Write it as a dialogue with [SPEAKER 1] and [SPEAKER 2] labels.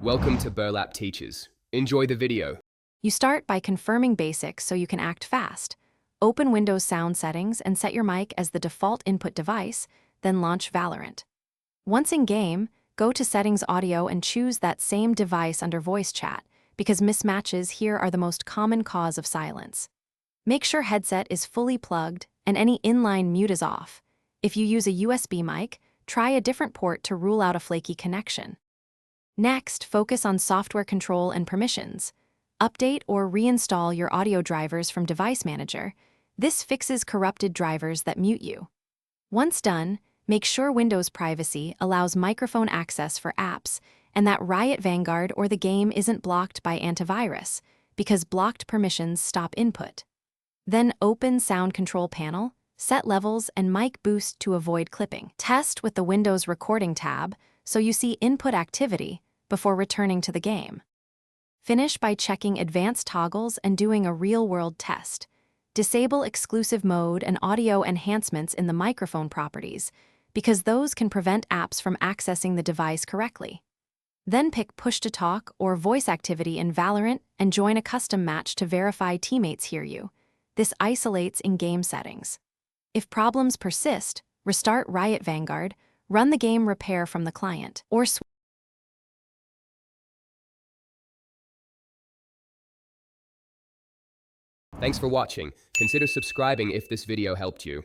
[SPEAKER 1] Welcome to Burlap Teachers. Enjoy the video.
[SPEAKER 2] You start by confirming basics so you can act fast. Open Windows sound settings and set your mic as the default input device, then launch Valorant. Once in-game, go to Settings Audio and choose that same device under Voice Chat, because mismatches here are the most common cause of silence. Make sure headset is fully plugged and any inline mute is off. If you use a USB mic, try a different port to rule out a flaky connection. Next, focus on software control and permissions. Update or reinstall your audio drivers from Device Manager. This fixes corrupted drivers that mute you. Once done, make sure Windows Privacy allows microphone access for apps and that Riot Vanguard or the game isn't blocked by antivirus, because blocked permissions stop input. Then open Sound Control Panel, set levels and mic boost to avoid clipping. Test with the Windows Recording tab so you see input activity before returning to the game. Finish by checking advanced toggles and doing a real-world test. Disable exclusive mode and audio enhancements in the microphone properties, because those can prevent apps from accessing the device correctly. Then pick push-to-talk or voice activity in Valorant and join a custom match to verify teammates hear you. This isolates in-game settings. If problems persist, restart Riot Vanguard, run the game repair from the client, or switch.
[SPEAKER 1] Thanks for watching. Consider subscribing if this video helped you.